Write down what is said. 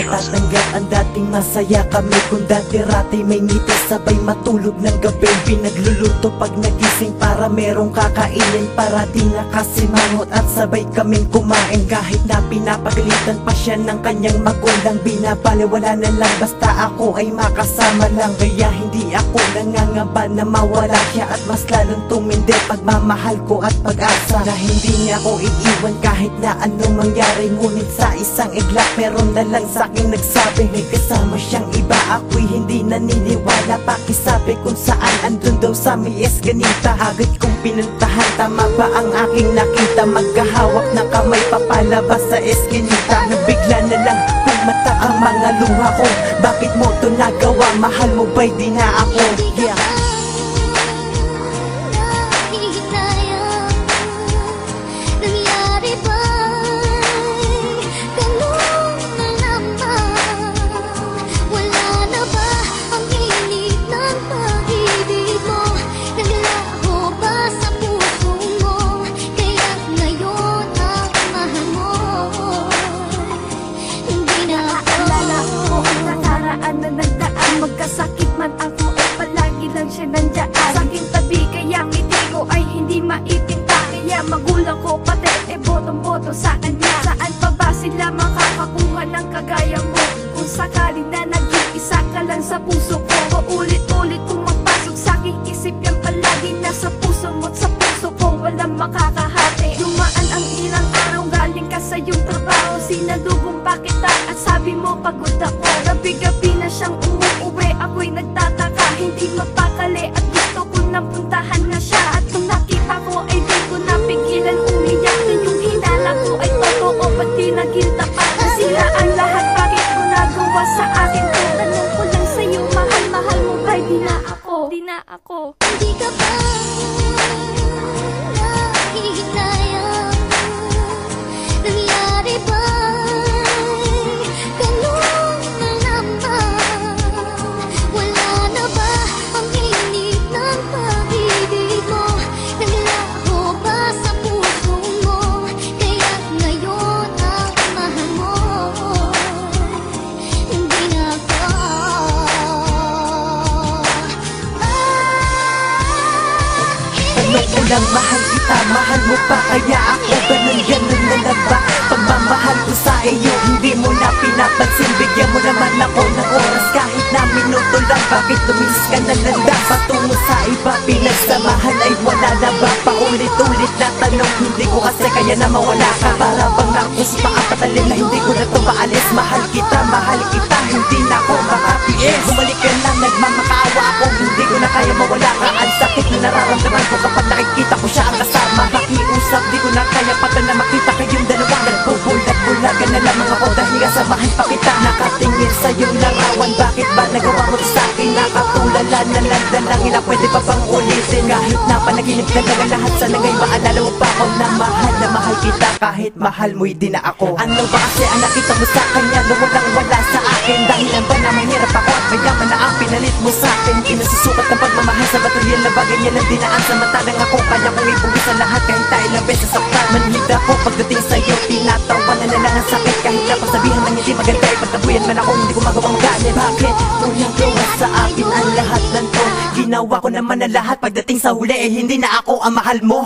matatanggap ang dating masaya kami. Kung dati-rati may ngiti sabay matulog ng gabi. Pinagluluto pag nagising para merong kakainin. Para di nakasimangot at sabay kaming kumain. Kahit na pinapagalitan pa siya ng kanyang magulang, binabaliwala na lang basta ako ay makasama lang. Kaya hindi ako nangangamba na mawala siya, at mas lalong tumindi pagmamahal ko at pag-asa na hindi niya ako iiwan kahit na anong mangyari. Ngunit sa isang iglap meron na lang sa'king nagsabi may kasama siyang iba. Ako'y hindi naniniwala, pakisabi kung saan andun daw sa may Escanita. Agad kong pinuntahan, tama ba ang aking nakita? Magkahawak na kamay papalabas sa Escanita. Nabigla na lang pumata ang mga luha ko. Bakit mo to nagawa? Mahal mo ba'y di na ako? Yeah. Magkasakit man ako ay palagi lang siya nandiyan sa aking tabi, kaya ngiti ko ay hindi maipinta. Kaya magulang ko pati botong-boto sa kanya. Saan pa ba sila makakakuha ng kagaya mo? Kung sakaling na nag-iisa ka lang sa puso ko, paulit-ulit kung magpasok sa aking isip yan palagi nasa puso mo't sa puso ko walang makakahati. Dumaan ang ilang araw, galing ka sa iyong trabaho, sinalubong pa kita at sabi mo pagod ako. Gabi-gabi na siyang umuuwi, ako'y nagtataka, hindi mapakali at gusto ko nang puntahan na siya. At nung nakita ko ay di ko napigilan umiyak, na yung hinala ko ay totoo, ba't di naginta pa? Nasira ang lahat, bakit mo nagawa sa akin to? Tanong ko lang sa'yo, mahal mo ba'y di na ako? Di na ako. Hindi ka ba nahihinayang? Nangyari ba? Lang mahal kita, mahal mo pa kaya ako ganun na lang ba? Pagmamahal ko sa iyo, hindi mo na pinapansin. Bigyan mo naman ako ng oras kahit na minuto lang. Bakit tumilis ka na landa? Patungo sa iba, pinagsamahan ay wala na ba? Paulit-ulit na tanong, hindi ko kasi kaya na mawala ka. Para bang nakus paakapatalin na hindi ko na to maalis. Mahal kita, hindi na ako makatiis. Bumalik ka lang, nagmamakaawa ako, hindi ko na kaya mawala ka. Ang sakit na nararamdaman ko kapag nakikita ko siya ang kasama. Pakiusap, di ko na kaya pata na makita kayong dalawa. Nagbubulag-bulagan na lamang ako dahil kasamahan pa kita. Nakatingin sa iyong larawan, bakit ba nagawa mo sa akin? Nakatulala na lang dalangin na pwede pa bang ulitin? Kahit na panaginip na lang lahat, sana ngayon maalala mo pa ako na mahal kita. Kahit mahal mo'y di na ako. Ano ba kasi ang nakita mo sa kanya na walang-wala sa akin? Dahilan ba na mahirap ako at mayaman na ang pinalit mo sa akin? Pinasusukat ng pagmamahal sa batalyan na bagay niya lang dinaan. Samantalang ako kaya kong ibugis sa lahat kahit tayo lang beses saktan. Manhid ako pagdating sa'yo, tinatawa na lang ang sakit. Kahit na pagsabihan ng hindi maganda ay pagtabuyan man ako, hindi ko magawang galit. Bakit unang gawa sa akin ang lahat ng to? Ginawa ko naman na lahat, pagdating sa huli eh hindi na ako ang mahal mo.